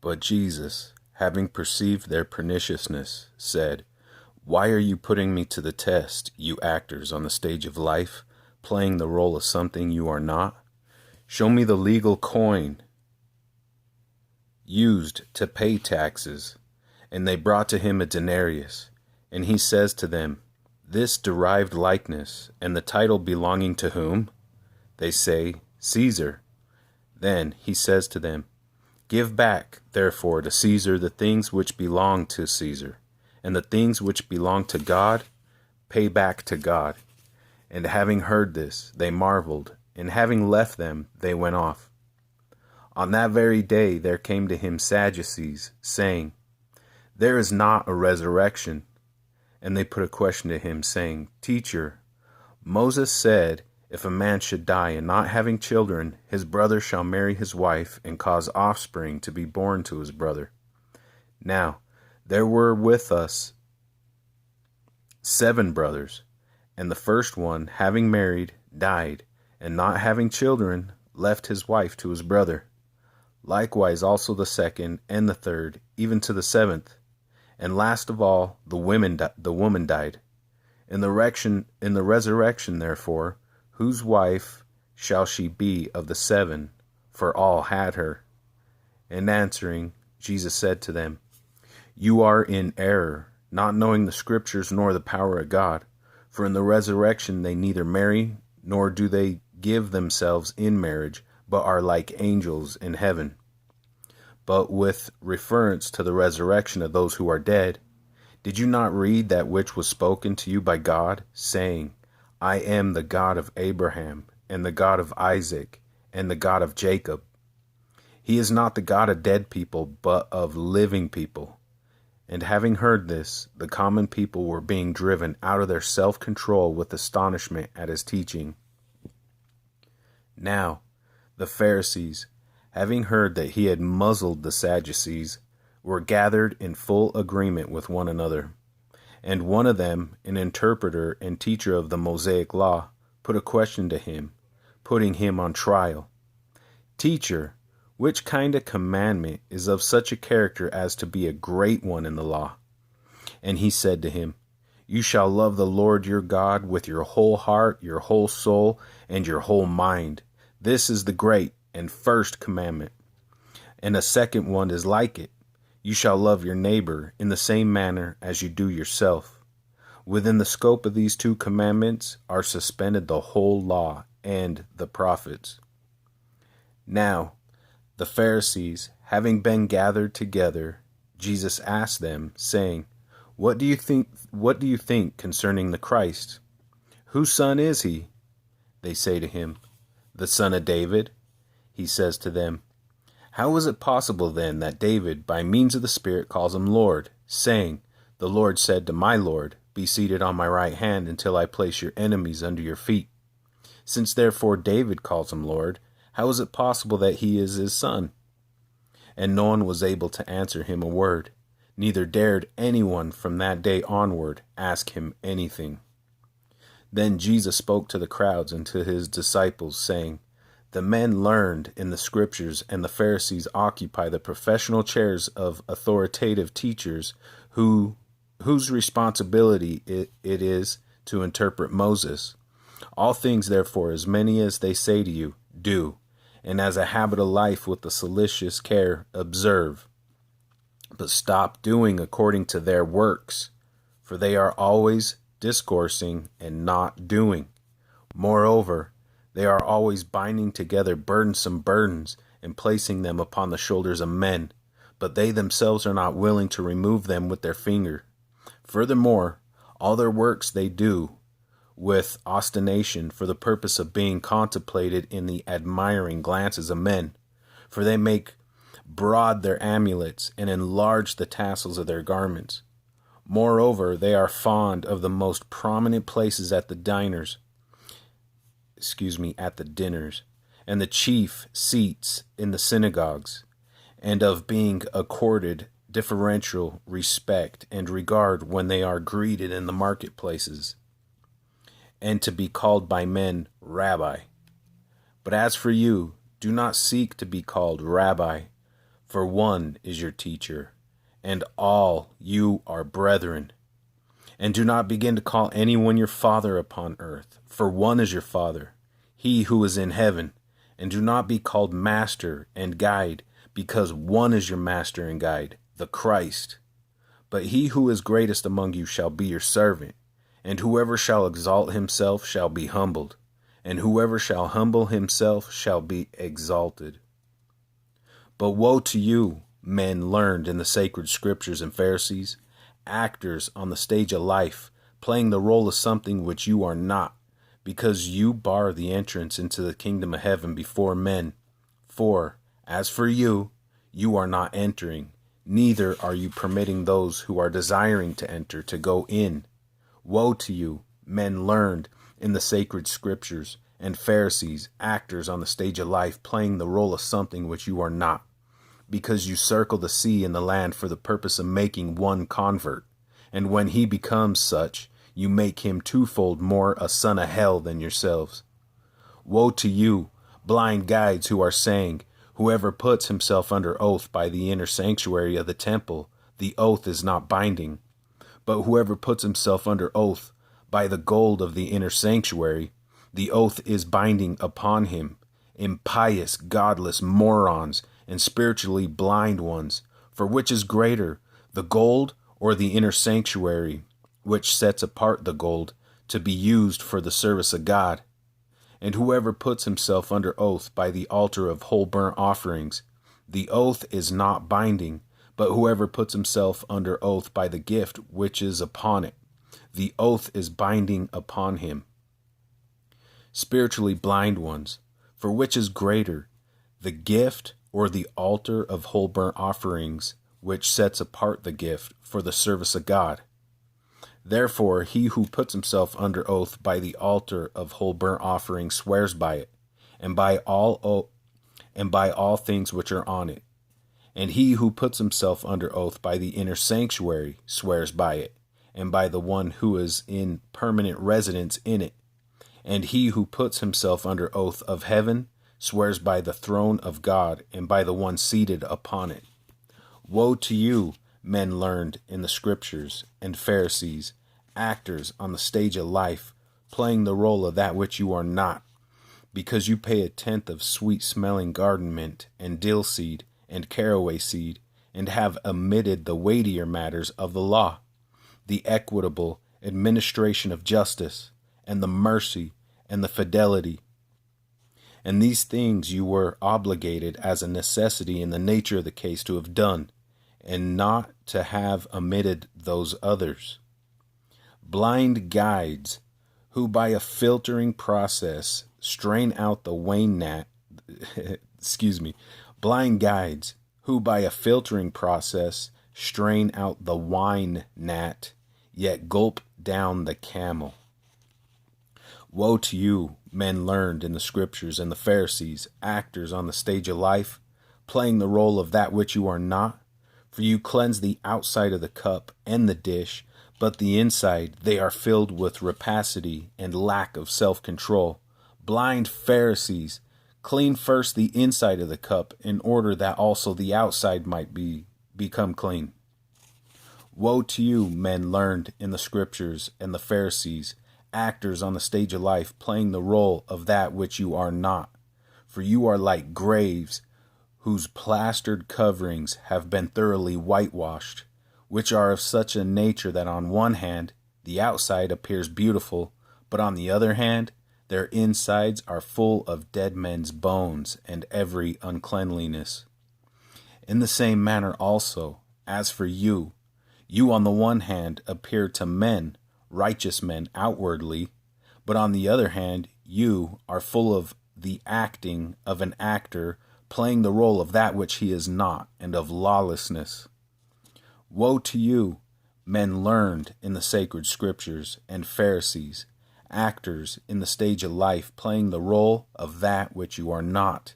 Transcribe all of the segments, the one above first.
But Jesus, having perceived their perniciousness, said, "Why are you putting me to the test, you actors on the stage of life, playing the role of something you are not? Show me the legal coin used to pay taxes." And they brought to him a denarius. And he says to them, "This derived likeness, and the title belonging to whom?" They say, "Caesar." Then he says to them, "Give back, therefore, to Caesar the things which belong to Caesar, and the things which belong to God, pay back to God." And having heard this, they marveled, and having left them, they went off. On that very day there came to him Sadducees, saying, "There is not a resurrection." And they put a question to him, saying, "Teacher, Moses said, if a man should die and not having children, his brother shall marry his wife and cause offspring to be born to his brother. Now, there were with us 7 brothers, and the first one, having married, died, and not having children, left his wife to his brother. Likewise also the second and the third, even to the 7th. And last of all, the woman died. In the resurrection, therefore, whose wife shall she be of the 7? For all had her. And answering, Jesus said to them, You are in error, not knowing the Scriptures nor the power of God. For in the resurrection they neither marry, nor do they give themselves in marriage, but are like angels in heaven. But with reference to the resurrection of those who are dead, did you not read that which was spoken to you by God, saying, I am the God of Abraham, and the God of Isaac, and the God of Jacob? He is not the God of dead people, but of living people. And having heard this, the common people were being driven out of their self-control with astonishment at his teaching. Now, the Pharisees, having heard that he had muzzled the Sadducees, were gathered in full agreement with one another. And one of them, an interpreter and teacher of the Mosaic law, put a question to him, putting him on trial. Teacher, which kind of commandment is of such a character as to be a great one in the law? And he said to him, You shall love the Lord your God with your whole heart, your whole soul, and your whole mind. This is the great and first commandment. And a second one is like it. You shall love your neighbor in the same manner as you do yourself. Within the scope of these 2 commandments are suspended the whole law and the prophets. Now, the Pharisees, having been gathered together, Jesus asked them, saying, What do you think concerning the Christ? Whose son is he? They say to him, The son of David. He says to them, How is it possible then that David, by means of the Spirit, calls him Lord, saying, The Lord said to my Lord, Be seated on my right hand until I place your enemies under your feet? Since therefore David calls him Lord, how is it possible that he is his son? And no one was able to answer him a word, neither dared anyone from that day onward ask him anything. Then Jesus spoke to the crowds and to his disciples, saying, The men learned in the Scriptures and the Pharisees occupy the professional chairs of authoritative teachers whose responsibility it is to interpret Moses. All things, therefore, as many as they say to you, do, and as a habit of life with the solicitous care, observe. But stop doing according to their works, for they are always discoursing and not doing. Moreover, they are always binding together burdensome burdens and placing them upon the shoulders of men, but they themselves are not willing to remove them with their finger. Furthermore, all their works they do with ostentation for the purpose of being contemplated in the admiring glances of men, for they make broad their amulets and enlarge the tassels of their garments. Moreover, they are fond of the most prominent places at the dinners, and the chief seats in the synagogues, and of being accorded differential respect and regard when they are greeted in the marketplaces, and to be called by men Rabbi. But as for you, do not seek to be called Rabbi, for one is your teacher, and all you are brethren. And do not begin to call anyone your father upon earth, for one is your Father, he who is in heaven. And do not be called master and guide, because one is your master and guide, the Christ. But he who is greatest among you shall be your servant, and whoever shall exalt himself shall be humbled, and whoever shall humble himself shall be exalted. But woe to you, men learned in the sacred scriptures and Pharisees, actors on the stage of life, playing the role of something which you are not, because you bar the entrance into the kingdom of heaven before men. For, as for you, you are not entering, neither are you permitting those who are desiring to enter to go in. Woe to you, men learned in the sacred scriptures, and Pharisees, actors on the stage of life, playing the role of something which you are not, because you circle the sea and the land for the purpose of making one convert, and when he becomes such, you make him twofold more a son of hell than yourselves. Woe to you, blind guides, who are saying, whoever puts himself under oath by the inner sanctuary of the temple, the oath is not binding. But whoever puts himself under oath by the gold of the inner sanctuary, the oath is binding upon him. Impious, godless morons and spiritually blind ones, for which is greater, the gold or the inner sanctuary, which sets apart the gold to be used for the service of God? And whoever puts himself under oath by the altar of whole burnt offerings, the oath is not binding, but whoever puts himself under oath by the gift which is upon it, the oath is binding upon him. Spiritually blind ones, for which is greater, the gift or the altar of whole burnt offerings, which sets apart the gift for the service of God? Therefore, he who puts himself under oath by the altar of whole burnt offering swears by it, and by all things which are on it. And he who puts himself under oath by the inner sanctuary swears by it, and by the one who is in permanent residence in it. And he who puts himself under oath of heaven swears by the throne of God, and by the one seated upon it. Woe to you, men learned in the scriptures, and Pharisees, actors on the stage of life, playing the role of that which you are not, because you pay a tenth of sweet-smelling garden mint, and dill seed, and caraway seed, and have omitted the weightier matters of the law, the equitable administration of justice, and the mercy, and the fidelity. And these things you were obligated as a necessity in the nature of the case to have done, and not to have omitted those others. Blind guides, who by a filtering process strain out the wine gnat, blind guides, who by a filtering process strain out the wine gnat, yet gulp down the camel. Woe to you, men learned in the scriptures, and the Pharisees, actors on the stage of life, playing the role of that which you are not. For you cleanse the outside of the cup and the dish, but the inside they are filled with rapacity and lack of self-control. Blind Pharisees, clean first the inside of the cup, in order that also the outside might become clean. Woe to you, men learned in the scriptures, and the Pharisees, actors on the stage of life, playing the role of that which you are not. For you are like graves whose plastered coverings have been thoroughly whitewashed, which are of such a nature that on one hand the outside appears beautiful, but on the other hand their insides are full of dead men's bones and every uncleanliness. In the same manner also, as for you, you on the one hand appear to men righteous men outwardly, but on the other hand you are full of the acting of an actor, playing the role of that which he is not, and of lawlessness. Woe to you, men learned in the sacred scriptures, and Pharisees, actors in the stage of life, playing the role of that which you are not,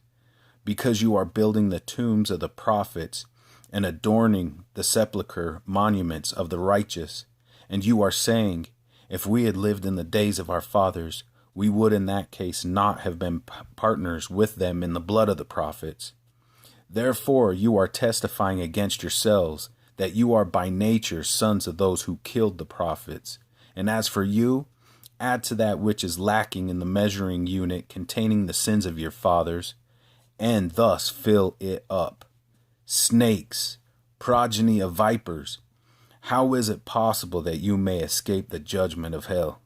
because you are building the tombs of the prophets and adorning the sepulchre monuments of the righteous. And you are saying, if we had lived in the days of our fathers, we would in that case not have been partners with them in the blood of the prophets. Therefore you are testifying against yourselves that you are by nature sons of those who killed the prophets. And as for you, add to that which is lacking in the measuring unit containing the sins of your fathers, and thus fill it up. Snakes, progeny of vipers, how is it possible that you may escape the judgment of hell?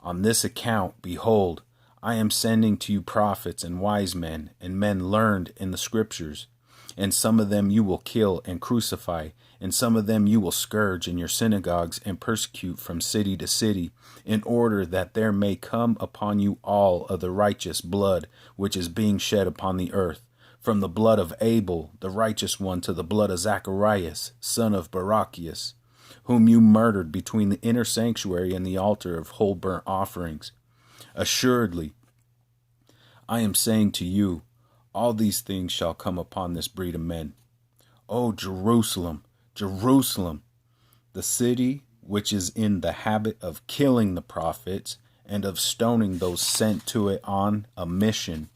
On this account, behold, I am sending to you prophets and wise men and men learned in the scriptures, and some of them you will kill and crucify, and some of them you will scourge in your synagogues and persecute from city to city, in order that there may come upon you all of the righteous blood which is being shed upon the earth, from the blood of Abel, the righteous one, to the blood of Zacharias, son of Barachias, whom you murdered between the inner sanctuary and the altar of whole burnt offerings. Assuredly, I am saying to you, all these things shall come upon this breed of men. O Jerusalem, Jerusalem, the city which is in the habit of killing the prophets and of stoning those sent to it on a mission.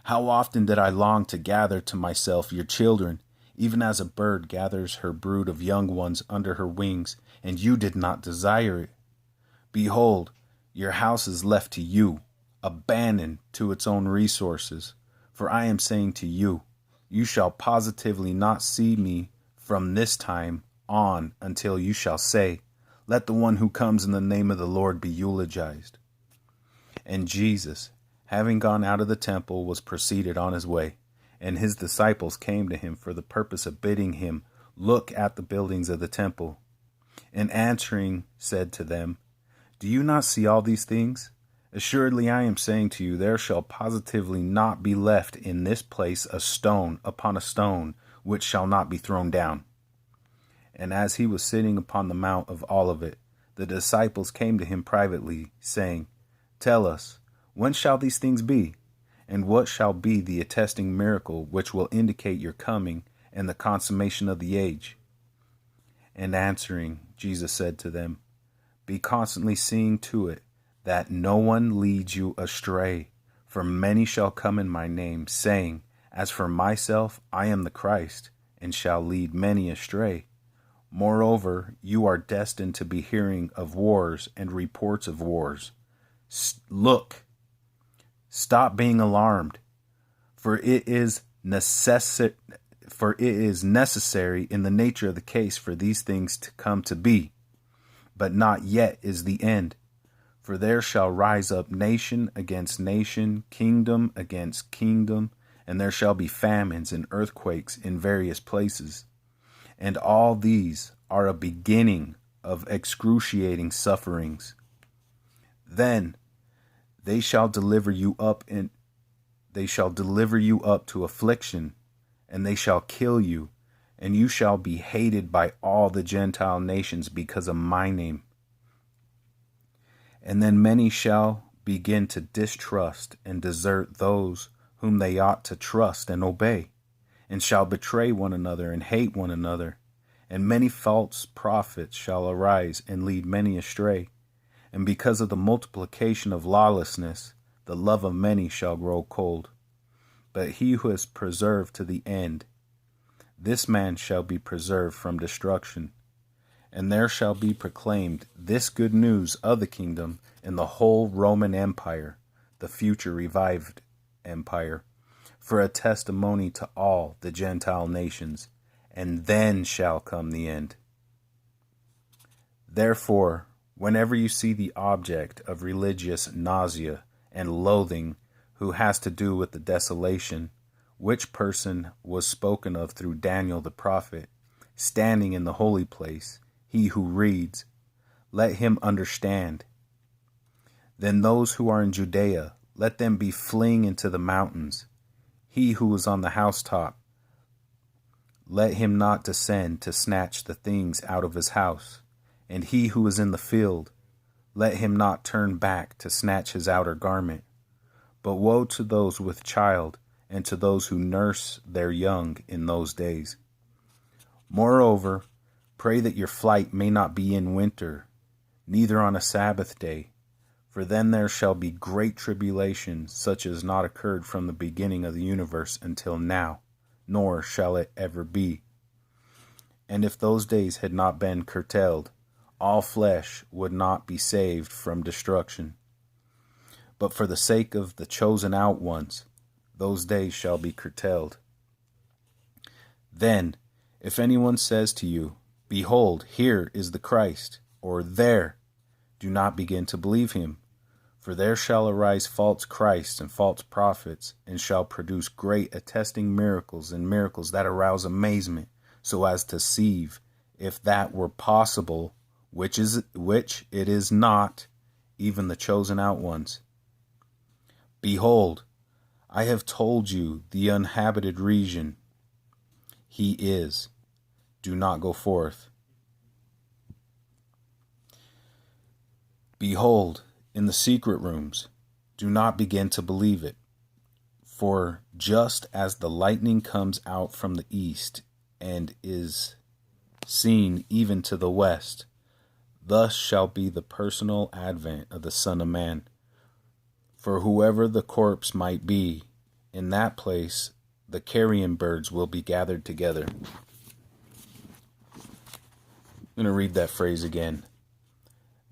How often did I long to gather to myself your children, even as a bird gathers her brood of young ones under her wings, and you did not desire it. Behold, your house is left to you, abandoned to its own resources. For I am saying to you, you shall positively not see me from this time on until you shall say, let the one who comes in the name of the Lord be eulogized. And Jesus, having gone out of the temple, was proceeded on his way. And his disciples came to him for the purpose of bidding him look at the buildings of the temple. And answering said to them, do you not see all these things? Assuredly I am saying to you, there shall positively not be left in this place a stone upon a stone which shall not be thrown down. And as he was sitting upon the Mount of Olivet, the disciples came to him privately, saying, tell us, when shall these things be? And what shall be the attesting miracle which will indicate your coming and the consummation of the age? And answering, Jesus said to them, be constantly seeing to it that no one leads you astray, for many shall come in my name, saying, as for myself, I am the Christ, and shall lead many astray. Moreover, you are destined to be hearing of wars and reports of wars. Look, stop being alarmed, for it is necessary in the nature of the case for these things to come to be. But not yet is the end. For there shall rise up nation against nation, kingdom against kingdom, and there shall be famines and earthquakes in various places. And all these are a beginning of excruciating sufferings. Then they shall deliver you up to affliction, and they shall kill you, and you shall be hated by all the Gentile nations because of my name. And then many shall begin to distrust and desert those whom they ought to trust and obey, and shall betray one another and hate one another. And many false prophets shall arise and lead many astray. And because of the multiplication of lawlessness, the love of many shall grow cold. But he who is preserved to the end, this man shall be preserved from destruction. And there shall be proclaimed this good news of the kingdom in the whole Roman Empire, the future revived empire, for a testimony to all the Gentile nations, and then shall come the end. Therefore, whenever you see the object of religious nausea and loathing who has to do with the desolation, which person was spoken of through Daniel the prophet, standing in the holy place, he who reads, let him understand. Then those who are in Judea, let them be fleeing into the mountains. He who is on the housetop, let him not descend to snatch the things out of his house. And he who is in the field, let him not turn back to snatch his outer garment. But woe to those with child, and to those who nurse their young in those days. Moreover, pray that your flight may not be in winter, neither on a Sabbath day, For then there shall be great tribulation, such as not occurred from the beginning of the universe until now, nor shall it ever be. And if those days had not been curtailed, all flesh would not be saved from destruction. But for the sake of the chosen out ones, those days shall be curtailed. Then, if anyone says to you, Behold, here is the Christ, or there, do not begin to believe him. For there shall arise false Christs and false prophets, and shall produce great attesting miracles, and miracles that arouse amazement, so as to deceive, if that were possible, which it is not, even the chosen out ones. Behold, I have told you the uninhabited region. He is. Do not go forth. Behold, in the secret rooms, do not begin to believe it. For just as the lightning comes out from the east and is seen even to the west, thus shall be the personal advent of the Son of Man. For whoever the corpse might be, in that place the carrion birds will be gathered together. I'm going to read that phrase again.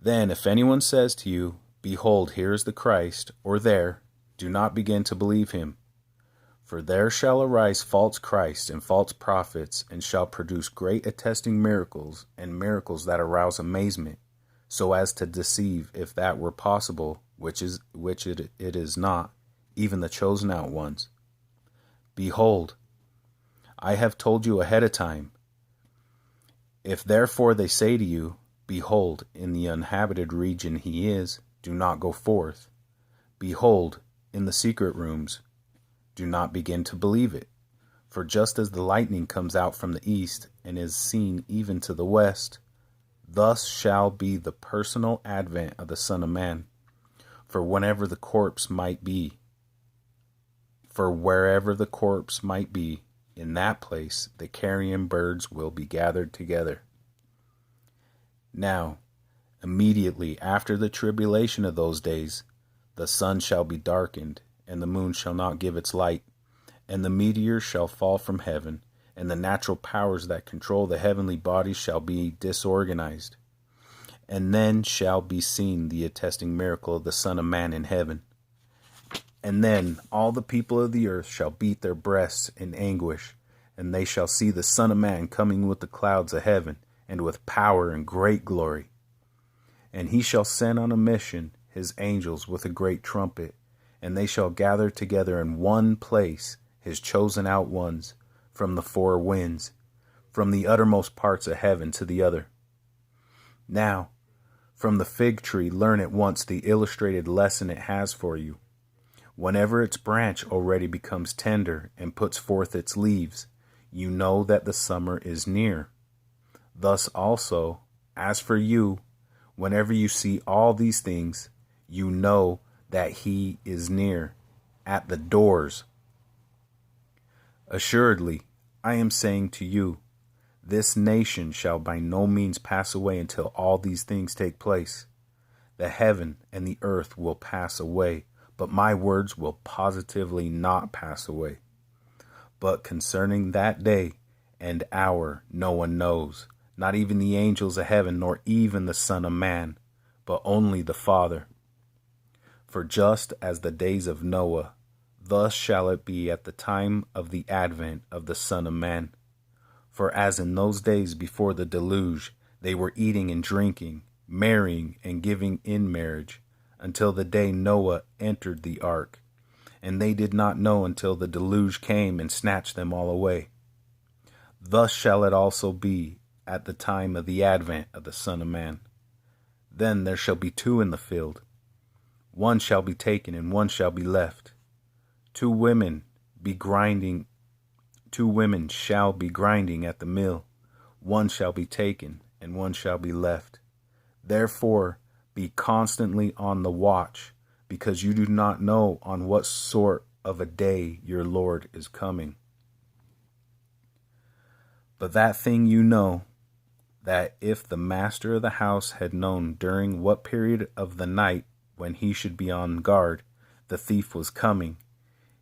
Then if anyone says to you, Behold, here is the Christ, or there, do not begin to believe him. For there shall arise false Christs and false prophets, and shall produce great attesting miracles, and miracles that arouse amazement, so as to deceive, if that were possible, which it is not, even the chosen out ones. Behold, I have told you ahead of time. If therefore they say to you, Behold, in the uninhabited region he is, do not go forth. Behold, in the secret rooms, do not begin to believe it. For just as the lightning comes out from the east and is seen even to the west, thus shall be the personal advent of the Son of Man. For wherever the corpse might be, in that place the carrion birds will be gathered together. Now, immediately after the tribulation of those days, the sun shall be darkened, and the moon shall not give its light, and the meteors shall fall from heaven, and the natural powers that control the heavenly bodies shall be disorganized. And then shall be seen the attesting miracle of the Son of Man in heaven. And then all the people of the earth shall beat their breasts in anguish, and they shall see the Son of Man coming with the clouds of heaven, and with power and great glory. And he shall send on a mission his angels with a great trumpet, and they shall gather together in one place his chosen out ones from the four winds, from the uttermost parts of heaven to the other. Now, from the fig tree learn at once the illustrated lesson it has for you. Whenever its branch already becomes tender and puts forth its leaves, you know that the summer is near. Thus also, as for you, whenever you see all these things, you know that he is near, at the doors. Assuredly, I am saying to you, this nation shall by no means pass away until all these things take place. The heaven and the earth will pass away, but my words will positively not pass away. But concerning that day and hour no one knows, not even the angels of heaven, nor even the Son of Man, but only the Father. For just as the days of Noah, thus shall it be at the time of the advent of the Son of Man. For as in those days before the deluge, they were eating and drinking, marrying and giving in marriage, until the day Noah entered the ark, and they did not know until the deluge came and snatched them all away. Thus shall it also be at the time of the advent of the Son of Man. Then there shall be two in the field. One shall be taken and one shall be left. Two women shall be grinding at the mill. One shall be taken and one shall be left. Therefore be constantly on the watch, because you do not know on what sort of a day your Lord is coming. But that thing you know, that if the master of the house had known during what period of the night when he should be on guard, the thief was coming,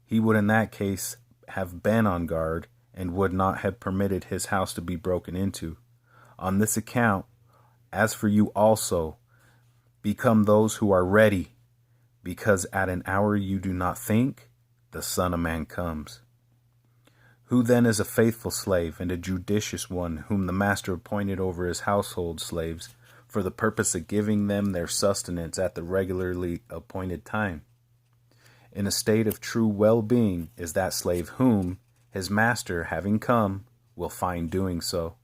he would in that case have been on guard and would not have permitted his house to be broken into. On this account, as for you also, become those who are ready, because at an hour you do not think, the Son of Man comes. Who then is a faithful slave and a judicious one, whom the master appointed over his household slaves, for the purpose of giving them their sustenance at the regularly appointed time? In a state of true well-being is that slave whom, his master having come, will find doing so.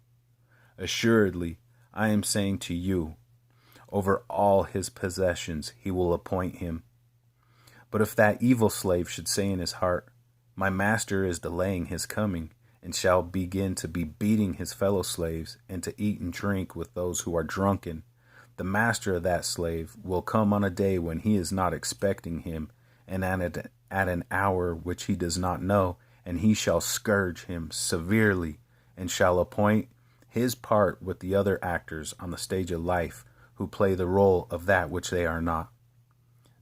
Assuredly, I am saying to you, over all his possessions he will appoint him. But if that evil slave should say in his heart, my master is delaying his coming, and shall begin to be beating his fellow slaves, and to eat and drink with those who are drunken, the master of that slave will come on a day when he is not expecting him, and at an hour which he does not know, and he shall scourge him severely, and shall appoint his part with the other actors on the stage of life, who play the role of that which they are not.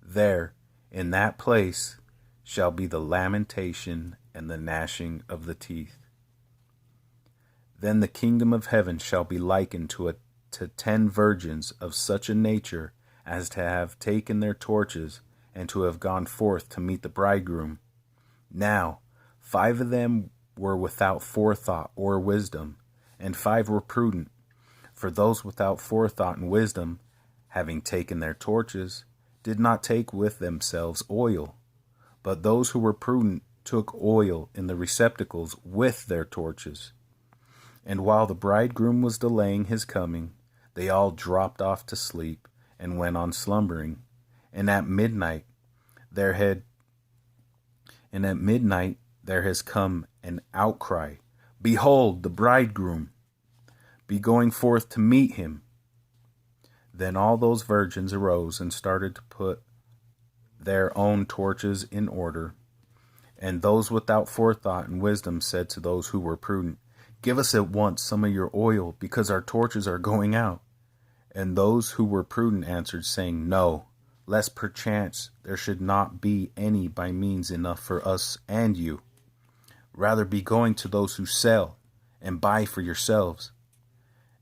There, in that place, shall be the lamentation and the gnashing of the teeth. Then the kingdom of heaven shall be likened to 10 virgins of such a nature as to have taken their torches and to have gone forth to meet the bridegroom. Now, 5 of them were without forethought or wisdom, and 5 were prudent. For those without forethought and wisdom, having taken their torches, did not take with themselves oil, but those who were prudent took oil in the receptacles with their torches. And while the bridegroom was delaying his coming, they all dropped off to sleep and went on slumbering. And at midnight there has come an outcry, Behold the bridegroom! Be going forth to meet him. Then all those virgins arose and started to put their own torches in order. And those without forethought and wisdom said to those who were prudent, Give us at once some of your oil, because our torches are going out. And those who were prudent answered, saying, No, lest perchance there should not be any by means enough for us and you. Rather be going to those who sell, and buy for yourselves.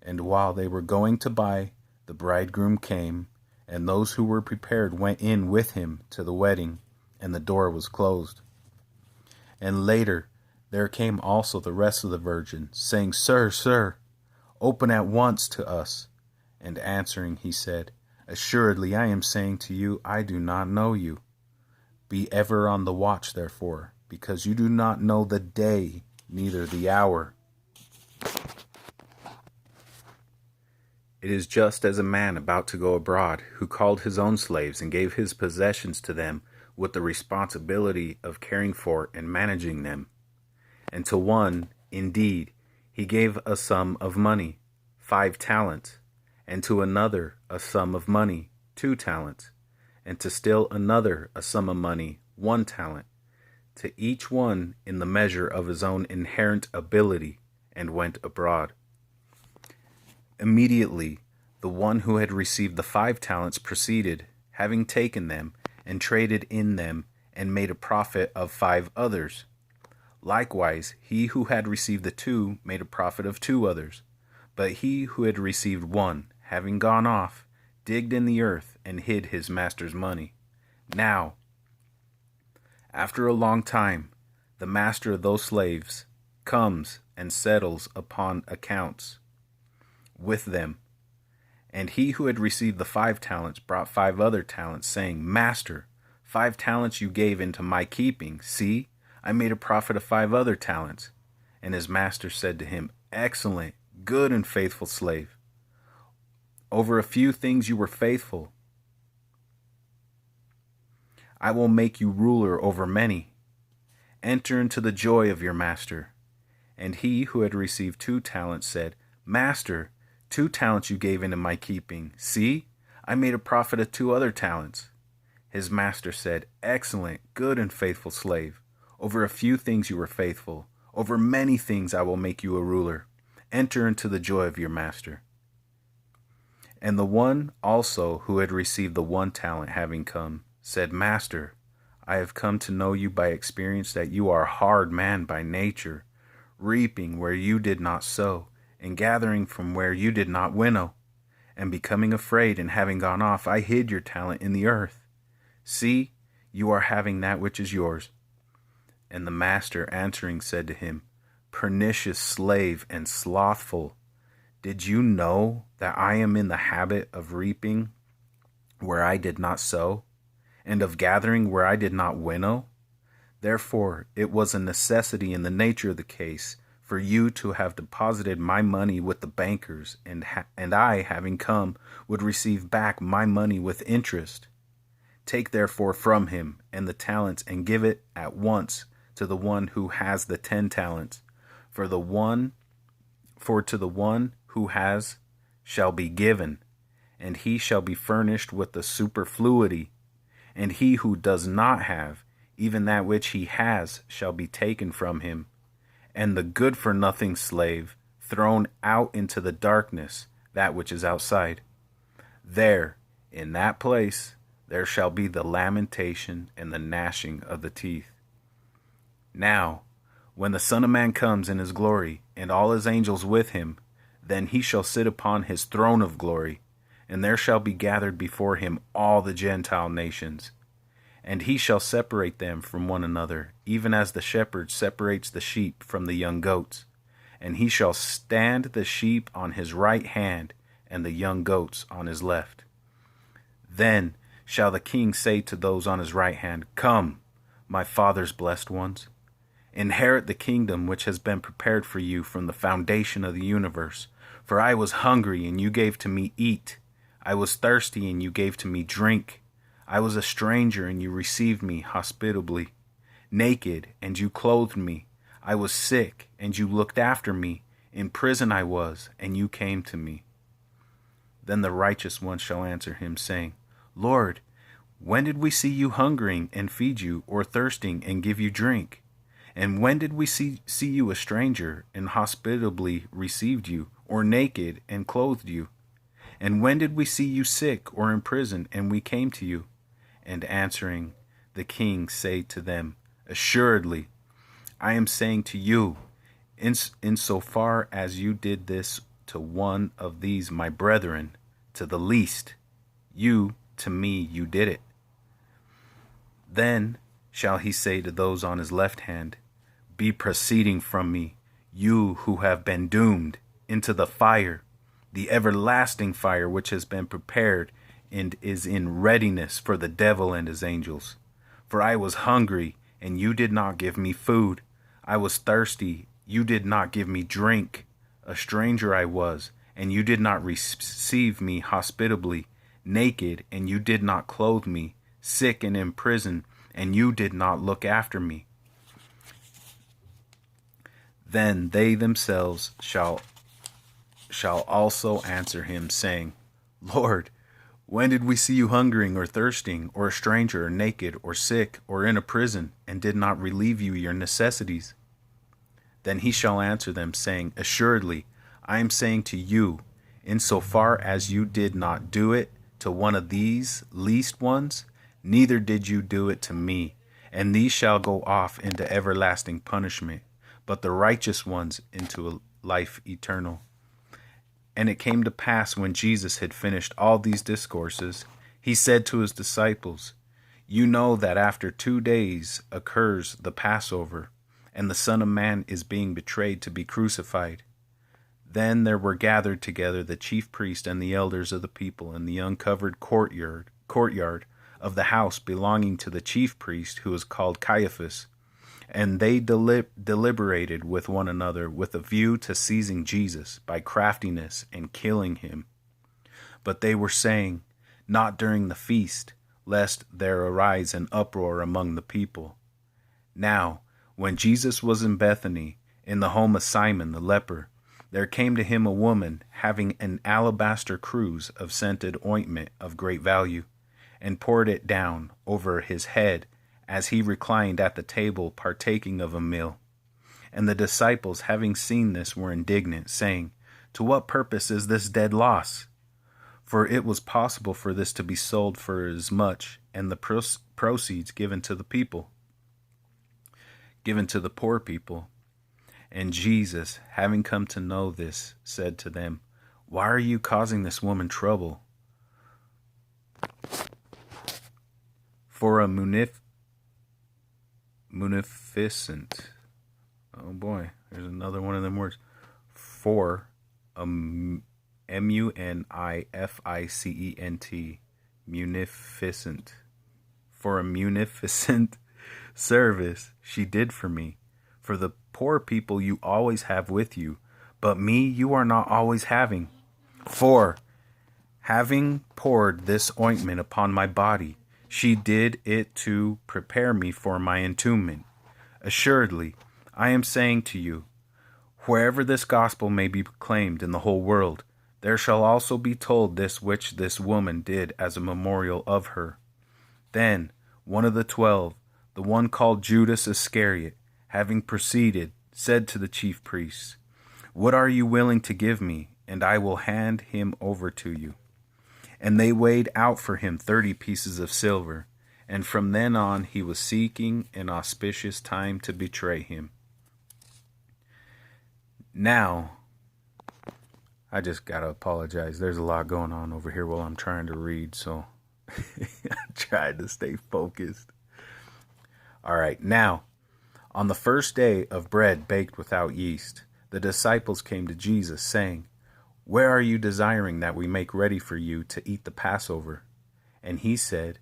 And while they were going to buy, the bridegroom came, and those who were prepared went in with him to the wedding, and the door was closed. And later there came also the rest of the virgins, saying, Sir, sir, open at once to us. And answering he said, Assuredly I am saying to you, I do not know you. Be ever on the watch, therefore, because you do not know the day, neither the hour. It is just as a man about to go abroad, who called his own slaves and gave his possessions to them with the responsibility of caring for and managing them. And to one, indeed, he gave a sum of money, 5 talents, and to another a sum of money, 2 talents, and to still another a sum of money, 1 talent, to each one in the measure of his own inherent ability, and went abroad. Immediately, the one who had received the 5 talents proceeded, having taken them, and traded in them, and made a profit of 5 others. Likewise, he who had received the 2 made a profit of 2 others. But he who had received 1, having gone off, digged in the earth, and hid his master's money. Now, after a long time, the master of those slaves comes and settles upon accounts with them. And he who had received the 5 talents brought 5 other talents, saying, Master, 5 talents you gave into my keeping. See, I made a profit of 5 other talents. And his master said to him, Excellent, good and faithful slave. Over a few things you were faithful. I will make you ruler over many. Enter into the joy of your master. And he who had received 2 talents said, Master, 2 talents you gave into my keeping. See, I made a profit of 2 other talents. His master said, Excellent, good and faithful slave. Over a few things you were faithful. Over many things I will make you a ruler. Enter into the joy of your master. And the one also who had received the 1 talent, having come, said, Master, I have come to know you by experience that you are a hard man by nature, reaping where you did not sow, and gathering from where you did not winnow. And becoming afraid, and having gone off, I hid your talent in the earth. See, you are having that which is yours. And the master answering said to him, Pernicious slave and slothful, did you know that I am in the habit of reaping where I did not sow, and of gathering where I did not winnow? Therefore it was a necessity in the nature of the case for you to have deposited my money with the bankers, and I, having come, would receive back my money with interest. Take therefore from him and the talents, and give it at once to the one who has the 10 talents. For to the one who has shall be given, and he shall be furnished with the superfluity. And he who does not have, even that which he has, shall be taken from him. And the good-for-nothing slave thrown out into the darkness, that which is outside. There, in that place, there shall be the lamentation and the gnashing of the teeth. Now, when the Son of Man comes in his glory, and all his angels with him, then he shall sit upon his throne of glory, and there shall be gathered before him all the Gentile nations. And he shall separate them from one another, even as the shepherd separates the sheep from the young goats. And he shall stand the sheep on his right hand, and the young goats on his left. Then shall the king say to those on his right hand, Come, my Father's blessed ones, inherit the kingdom which has been prepared for you from the foundation of the universe. For I was hungry, and you gave to me eat. I was thirsty, and you gave to me drink. I was a stranger, and you received me hospitably. Naked, and you clothed me. I was sick, and you looked after me. In prison I was, and you came to me. Then the righteous one shall answer him, saying, Lord, when did we see you hungering and feed you, or thirsting and give you drink? And when did we see you a stranger and hospitably received you, or naked and clothed you? And when did we see you sick or in prison, and we came to you? And answering, the king say to them, Assuredly, I am saying to you, insofar as you did this to one of these my brethren, to the least, to me you did it. Then shall he say to those on his left hand, Be proceeding from me, you who have been doomed, into the fire, the everlasting fire which has been prepared and is in readiness for the devil and his angels. For I was hungry, and you did not give me food. I was thirsty, you did not give me drink. A stranger I was, and you did not receive me hospitably. Naked, and you did not clothe me. Sick and in prison, and you did not look after me. Then they themselves shall also answer him, saying, Lord, when did we see you hungering or thirsting, or a stranger, or naked, or sick, or in a prison, and did not relieve you your necessities? Then he shall answer them, saying, Assuredly, I am saying to you, insofar as you did not do it to one of these least ones, neither did you do it to me. And these shall go off into everlasting punishment, but the righteous ones into life eternal. And it came to pass, when Jesus had finished all these discourses, he said to his disciples, You know that after 2 days occurs the Passover, and the Son of Man is being betrayed to be crucified. Then there were gathered together the chief priest and the elders of the people in the uncovered courtyard of the house belonging to the chief priest, who was called Caiaphas. And they deliberated with one another with a view to seizing Jesus by craftiness and killing him. But they were saying, Not during the feast, lest there arise an uproar among the people. Now, when Jesus was in Bethany, in the home of Simon the leper, there came to him a woman having an alabaster cruse of scented ointment of great value, and poured it down over his head, as he reclined at the table partaking of a meal. And the disciples, having seen this, were indignant, saying, To what purpose is this dead loss? For it was possible for this to be sold for as much, and the proceeds given to the people, given to the poor people. And Jesus, having come to know this, said to them, Why are you causing this woman trouble? For a munificent, oh boy, there's another one of them words. For a munificent, munificent. For a munificent service she did for me. For the poor people you always have with you, but me you are not always having. For, having poured this ointment upon my body, she did it to prepare me for my entombment. Assuredly, I am saying to you, wherever this gospel may be proclaimed in the whole world, there shall also be told this which this woman did as a memorial of her. Then one of the 12, the one called Judas Iscariot, having proceeded, said to the chief priests, What are you willing to give me, and I will hand him over to you? And they weighed out for him 30 pieces of silver, and from then on he was seeking an auspicious time to betray him. Now, I just gotta apologize. There's a lot going on over here while I'm trying to read, so I tried to stay focused. All right, now, on the first day of bread baked without yeast, the disciples came to Jesus, saying, Where are you desiring that we make ready for you to eat the Passover? And he said,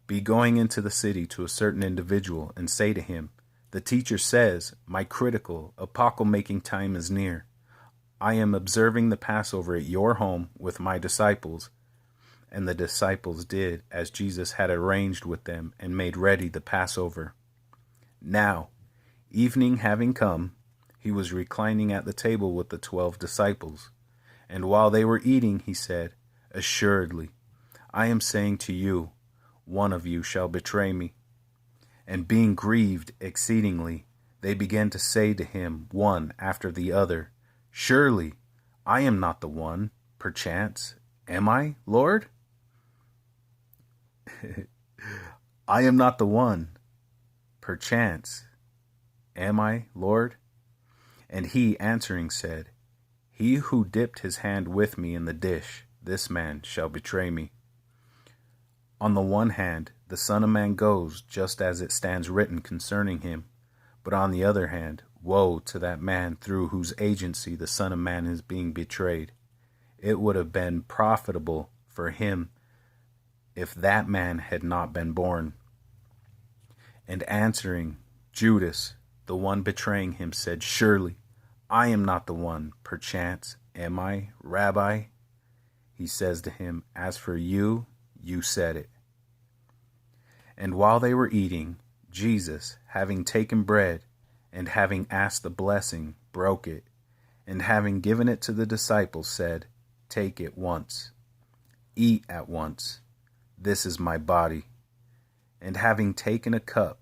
Be going into the city to a certain individual, and say to him, The teacher says, My critical, epochal-making time is near. I am observing the Passover at your home with my disciples. And the disciples did as Jesus had arranged with them, and made ready the Passover. Now, evening having come, he was reclining at the table with the 12 disciples. And while they were eating, he said, Assuredly, I am saying to you, one of you shall betray me. And being grieved exceedingly, they began to say to him one after the other, Surely, I am not the one, perchance, am I, Lord? I am not the one, perchance, am I, Lord? And he answering said, He who dipped his hand with me in the dish, this man shall betray me. On the one hand, the Son of Man goes just as it stands written concerning him, but on the other hand, woe to that man through whose agency the Son of Man is being betrayed. It would have been profitable for him if that man had not been born. And answering, Judas, the one betraying him, said, Surely, I am not the one, perchance, am I, Rabbi? He says to him, As for you, you said it. And while they were eating, Jesus, having taken bread, and having asked the blessing, broke it, and having given it to the disciples, said, Take it once, eat at once, this is my body. And having taken a cup,